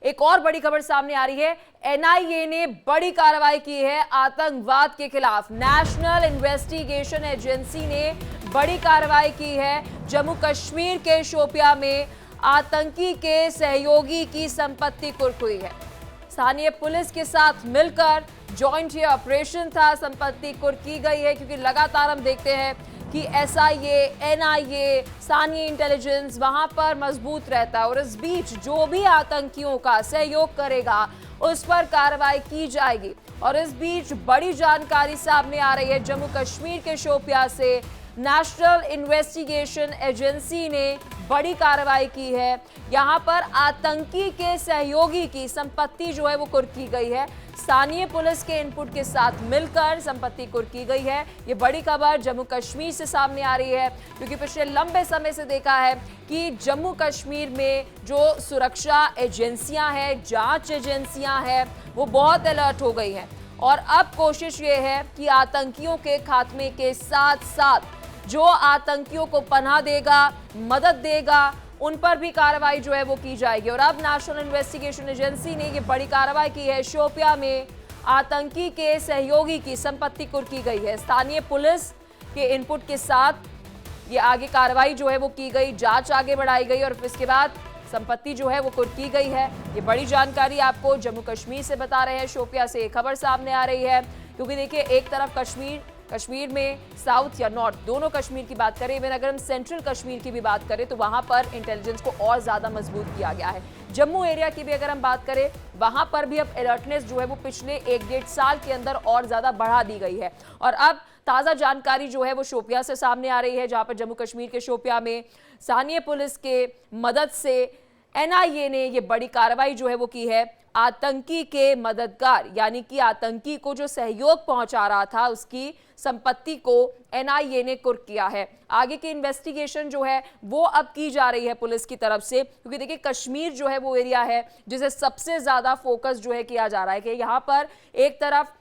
एक और बड़ी खबर सामने आ रही है। एनआईए ने बड़ी कार्रवाई की है आतंकवाद के खिलाफ। नेशनल इन्वेस्टिगेशन एजेंसी ने बड़ी कार्रवाई की है। जम्मू कश्मीर के शोपिया में आतंकी के सहयोगी की संपत्ति कुर्क हुई है। स्थानीय पुलिस के साथ मिलकर जॉइंट ये ऑपरेशन था, संपत्ति कुर्क की गई है, क्योंकि लगातार हम देखते हैं कि एसआईए, एनआईए, स्थानीय इंटेलिजेंस वहां पर मजबूत रहता है और इस बीच जो भी आतंकियों का सहयोग करेगा उस पर कार्रवाई की जाएगी। और इस बीच बड़ी जानकारी सामने आ रही है जम्मू कश्मीर के शोपिया से। नेशनल इन्वेस्टिगेशन एजेंसी ने बड़ी कार्रवाई की है। यहां पर आतंकी के सहयोगी की संपत्ति जो है वो कुर्क की गई है। स्थानीय पुलिस के इनपुट के साथ मिलकर संपत्ति कुर्क की गई है। ये बड़ी खबर जम्मू कश्मीर से सामने आ रही है, क्योंकि पिछले लंबे समय से देखा है कि जम्मू कश्मीर में जो सुरक्षा एजेंसियां हैं, जांच एजेंसियां हैं, वो बहुत अलर्ट हो गई हैं। और अब कोशिश ये है कि आतंकियों के खात्मे के साथ साथ जो आतंकियों को पनाह देगा, मदद देगा, उन पर भी कार्रवाई जो है वो की जाएगी। और अब नेशनल इन्वेस्टिगेशन एजेंसी ने ये बड़ी कार्रवाई की है। शोपिया में आतंकी के सहयोगी की संपत्ति कुर्क की गई है। स्थानीय पुलिस के इनपुट के साथ ये आगे कार्रवाई जो है वो की गई, जांच आगे बढ़ाई गई और इसके बाद संपत्ति जो है वो कुर्क की गई है। ये बड़ी जानकारी आपको जम्मू कश्मीर से बता रहे हैं। शोपिया से एक खबर सामने आ रही है, क्योंकि देखिए एक तरफ कश्मीर में साउथ या नॉर्थ दोनों कश्मीर की बात करें, इवन अगर हम सेंट्रल कश्मीर की भी बात करें तो वहां पर इंटेलिजेंस को और ज्यादा मजबूत किया गया है। जम्मू एरिया की भी अगर हम बात करें, वहां पर भी अब अलर्टनेस जो है वो पिछले 1-1.5 साल के अंदर और ज्यादा बढ़ा दी गई है। और अब ताजा जानकारी जो है वो शोपिया से सामने आ रही है, जहां पर जम्मू कश्मीर के शोपिया में स्थानीय पुलिस के मदद से एनआईए ने ये बड़ी कार्रवाई जो है वो की है। आतंकी के मददगार यानी कि आतंकी को जो सहयोग पहुंचा रहा था उसकी संपत्ति को एनआईए ने कुर्क किया है। आगे की इन्वेस्टिगेशन जो है वो अब की जा रही है पुलिस की तरफ से, क्योंकि देखिए कश्मीर जो है वो एरिया है जिसे सबसे ज्यादा फोकस जो है किया जा रहा है कि यहाँ पर एक तरफ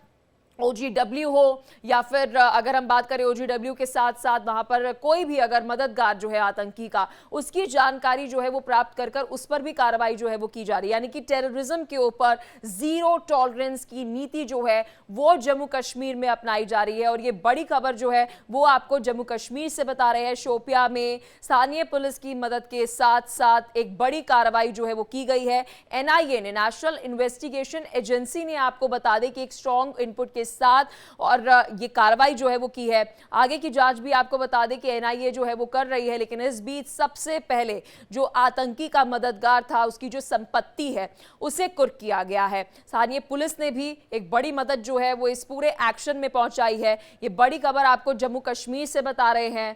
ओजीडब्ल्यू हो या फिर अगर हम बात करें ओजीडब्ल्यू के साथ साथ वहां पर कोई भी अगर मददगार जो है आतंकी का, उसकी जानकारी जो है वो प्राप्त कर उस पर भी कार्रवाई जो है वो की जा रही है। यानी कि टेररिज्म के ऊपर जीरो टॉलरेंस की नीति जो है वो जम्मू कश्मीर में अपनाई जा रही है। और ये बड़ी खबर जो है वो आपको जम्मू कश्मीर से बता रहे हैं। शोपिया में स्थानीय पुलिस की मदद के साथ साथ एक बड़ी कार्रवाई जो है वो की गई है। एनआईए ने, नेशनल इन्वेस्टिगेशन एजेंसी ने, आपको बता दें कि एक स्ट्रॉन्ग इनपुट के साथ और ये कार्रवाई जो है वो की है। आगे की जांच भी आपको बता दें कि एनआईए जो है वो कर रही है, लेकिन इस बीच सबसे पहले जो आतंकी का मददगार था उसकी जो संपत्ति है उसे कुर्क किया गया है। स्थानीय पुलिस ने भी एक बड़ी मदद जो है वो इस पूरे एक्शन में पहुंचाई है। ये बड़ी खबर आपको जम्मू कश्मीर से बता रहे हैं।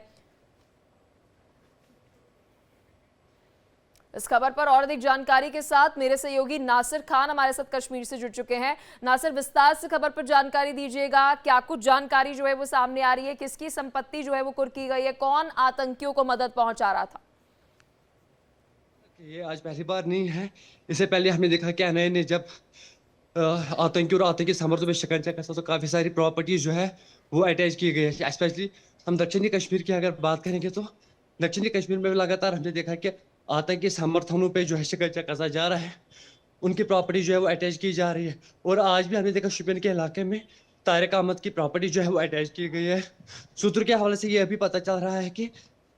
इस खबर पर और अधिक जानकारी के साथ मेरे सहयोगी नासिर खान हमारे साथ कश्मीर से जुड़ चुके हैं। नासिर, विस्तार से खबर पर जानकारी दीजिएगा। क्या कुछ जानकारी जो है वो सामने आ रही है? किसकी संपत्ति जो है वो कुर्क की गई है? कौन आतंकियों को मदद पहुंचा रहा था? ये आज पहली बार नहीं है। इससे पहले हमने देखा कि एनआईए ने जब आतंकी और आतंकी समर्थकों में शिकंजा कसा तो काफी सारी प्रॉपर्टीज जो है वो अटैच की गई है। स्पेशली हम दक्षिणी कश्मीर की अगर बात करेंगे तो दक्षिणी कश्मीर में लगातार हमने देखा कि आतंकी समर्थनों पे जो है शिकंजा कसा जा रहा है, उनकी प्रॉपर्टी जो है वो अटैच की जा रही है। और आज भी हमने देखा शोपियान के इलाके में तारिक अहमद की प्रॉपर्टी जो है वो अटैच की गई है। सूत्र के हवाले से ये भी पता चल रहा है कि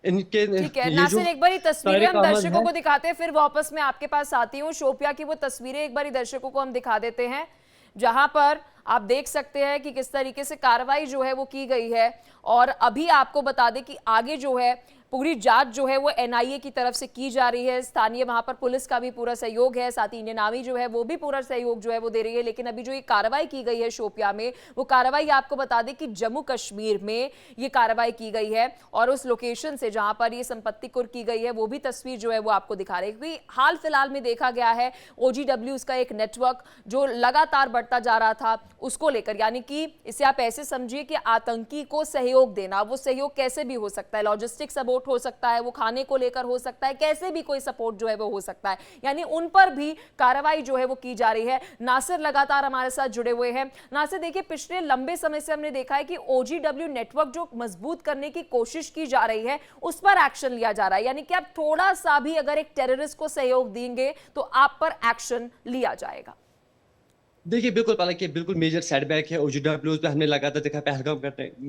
इनके ठीक है ये जो नासिर, एक बारी तस्वीरें हम तारिक अहमद दर्शकों है, को दिखाते हैं, फिर वापस मैं आपके पास आती हूँ। शोपिया की वो तस्वीरें एक बारी दर्शकों को हम दिखा देते हैं, जहां पर आप देख सकते हैं कि किस तरीके से कार्रवाई जो है वो की गई है। और अभी आपको बता दें कि आगे जो है पूरी जांच जो है वो एनआईए की तरफ से की जा रही है। स्थानीय वहां पर पुलिस का भी पूरा सहयोग है, साथ ही इंडियन आर्मी जो है वो भी पूरा सहयोग जो है वो दे रही है। लेकिन अभी जो ये कार्रवाई की गई है शोपिया में, वो कार्रवाई आपको बता दें कि जम्मू कश्मीर में ये कार्रवाई की गई है। और उस लोकेशन से जहां पर ये संपत्ति कुर्क की गई है वो भी तस्वीर जो है वो आपको दिखा रही है। क्योंकि हाल फिलहाल में देखा गया है ओजीडब्ल्यूज का एक नेटवर्क जो लगातार बढ़ता जा रहा था उसको लेकर, यानी कि इसे आप ऐसे समझिए कि आतंकी को सहयोग देना, वो सहयोग कैसे भी हो सकता है, लॉजिस्टिक सपोर्ट सपोर्ट हो सकता है, वो खाने को लेकर हो सकता है, कैसे भी कोई सपोर्ट जो है वो हो सकता है, यानी उन पर भी कार्रवाई जो है वो की जा रही है। नासिर लगातार हमारे साथ जुड़े हुए हैं। नासिर, देखिए पिछले लंबे समय से हमने देखा है कि OGW नेटवर्क जो मजबूत करने की कोशिश की जा रही है उस पर एक्शन लिया जा रहा है, यानी कि आप थोड़ा सा भी अगर एक टेररिस्ट को सहयोग देंगे तो आप पर एक्शन लिया जाएगा। देखिए बिल्कुल, हालांकि बिल्कुल मेजर सेटबैक है ओजीडब्ल्यूज पे। हमने लगातार देखा पहलगाम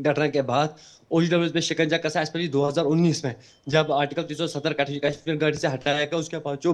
घटना के बाद ओजीडब्ल्यूज पे शिकंजा कसा, स्पेशली 2019 में जब आर्टिकल 370 कश्मीर गढ़ से हटाया गया। उसके बाद जो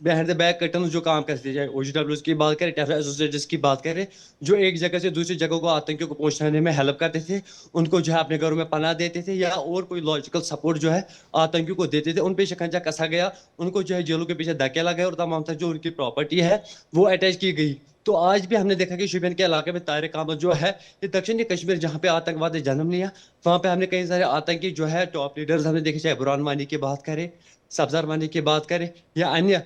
बिहाइंड द बैक कर्टन जो काम करते जाए, ओजीडब्ल्यूज की बात करें, टेरर एसोसिएट्स की बात करें, जो एक जगह से दूसरी जगह को आतंकियों को पहुंचाने में हेल्प करते थे, उनको जो है अपने घरों में पनाह देते थे या और कोई लॉजिकल सपोर्ट जो है आतंकियों को देते थे, उन पे शिकंजा कसा गया, उनको जो है जेलों के पीछे धकेला गया और तमाम तरह जो उनकी प्रॉपर्टी है वो अटैच की गई। तो आज भी हमने देखा कि शोपियान के इलाके में तारिक अहमद जो है, ये दक्षिणी कश्मीर जहाँ पे आतंकवाद ने जन्म लिया, वहां पे हमने कई सारे आतंकी जो है टॉप लीडर्स हमने देखे, चाहे बुरहान वानी की बात करें, सब्जार वानी की बात करें या अन्य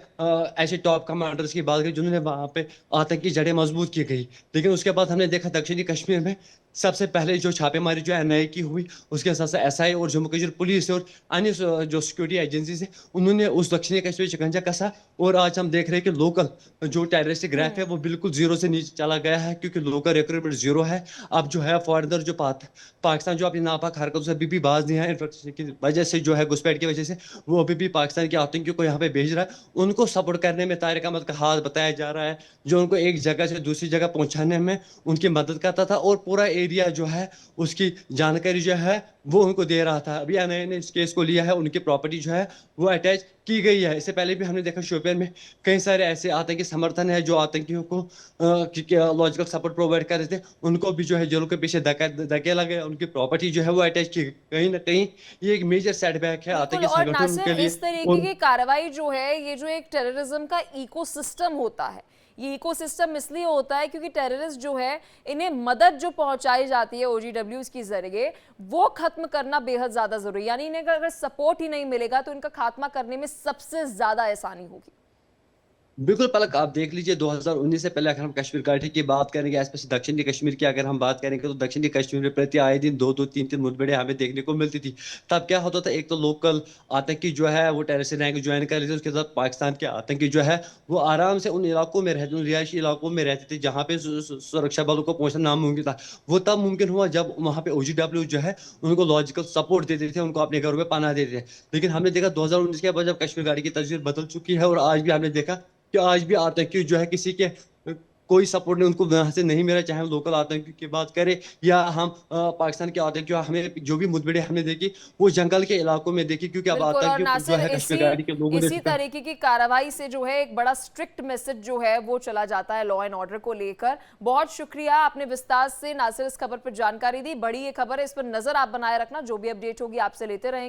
ऐसे टॉप कमांडर्स की बात करें जिन्होंने वहां पे आतंकी जड़ें मजबूत की गई। लेकिन उसके बाद हमने देखा दक्षिणी कश्मीर में सबसे पहले जो छापेमारी जो NIA की हुई, उसके साथ साथ SI और जम्मू कश्मीर पुलिस और अन्य जो सिक्योरिटी एजेंसीज है, उन्होंने उस दक्षिणी कश्मीर शिकंजा कसा। और आज हम देख रहे हैं कि लोकल जो टेररिस्टिक ग्राफ है वो बिल्कुल जीरो से नीचे चला गया है, क्योंकि लोकल रिक्रूटमेंट जीरो है। अब जो है फॉरेनर जो पाकिस्तान जो अपनी नापाक हरकतों से अभी भी बाज नहीं है, इंफ्रास्ट्रक्चर की वजह से जो है घुसपैठ की वजह से वो अभी भी पाकिस्तान के आतंकियों को यहाँ पे भेज रहा है। उनको सपोर्ट करने में तारिक अहमद का हाथ बताया जा रहा है, जो उनको एक जगह से दूसरी जगह पहुंचाने में उनकी मदद करता था और पूरा एरिया जो है उसकी जानकारी जो है वो उनको दे रहा था। अभी NIA ने इस केस को लिया है, उनकी प्रॉपर्टी जो है वो अटैच की गई है। इससे पहले भी हमने देखा शोपियान में कई सारे ऐसे आतंकी समर्थन है जो आतंकियों को लॉजिकल सपोर्ट प्रोवाइड कर रहे थे, उनको भी जो है जेलों के पीछे धकेला गया, उनकी प्रॉपर्टी जो है वो अटैच की गई। कहीं ना कहीं ये एक मेजर सेटबैक है बिल्कुल। आतंकी और संगठनों के नासिर, लिए। इस तरीके की कार्रवाई जो है, ये जो एक टेररिज्म का इकोसिस्टम होता है, ये इकोसिस्टम इसलिए होता है क्योंकि टेररिस्ट जो है, इन्हें मदद जो पहुंचाई जाती है OGWs के जरिए, वो खत्म करना बेहद ज्यादा जरूरी है। यानी इन्हें अगर सपोर्ट ही नहीं मिलेगा तो इनका खात्मा करने में सबसे ज्यादा आसानी होगी। बिल्कुल पलक, आप देख लीजिए 2019 से पहले अगर हम कश्मीर घाटी की बात करेंगे, स्पेशली दक्षिणी कश्मीर की अगर हम बात करेंगे, तो दक्षिणी कश्मीर में प्रति आए दिन 2-2, 3-3 मुठभेड़ें हमें देखने को मिलती थी। तब क्या होता था, एक तो लोकल आतंकी जो है वो टेररिस्ट रैंक ज्वाइन कर लेते थे, उसके साथ पाकिस्तान के आतंकी जो है वो आराम से उन इलाकों में रहते, उन रिहायशी इलाकों में रहते थे जहाँ पे सुरक्षा बलों को पहुंचना नामुमकिन था। वो तब मुमकिन हुआ जब वहाँ पे OGW जो है उनको लॉजिकल सपोर्ट देते थे, उनको अपने घरों में पनाह देते थे। लेकिन हमने देखा 2019 के बाद जब कश्मीर घाटी की तस्वीर बदल चुकी है, और आज भी हमने देखा कि आज भी आतंकी जो है किसी के कोई सपोर्ट नहीं उनको वहां से नहीं मिला, चाहे हम लोकल आतंकी की बात करें या हम पाकिस्तान के आतंकी। हमें जो भी मुठभेड़ें हमने देखी वो जंगल के इलाकों में देखी, क्योंकि अब बिल्कुल। और आतंकियों जो नासिर, है कश्मीर घाटी के लोगों ने इसी तरीके की कार्रवाई से जो है एक बड़ा स्ट्रिक्ट मैसेज जो है वो चला जाता है लॉ एंड ऑर्डर को लेकर। बहुत शुक्रिया, आपने विस्तार से नासिर इस खबर पर जानकारी दी। बड़ी ये खबर है, इस पर नजर आप बनाए रखना, जो भी अपडेट होगी आपसे लेते रहेंगे।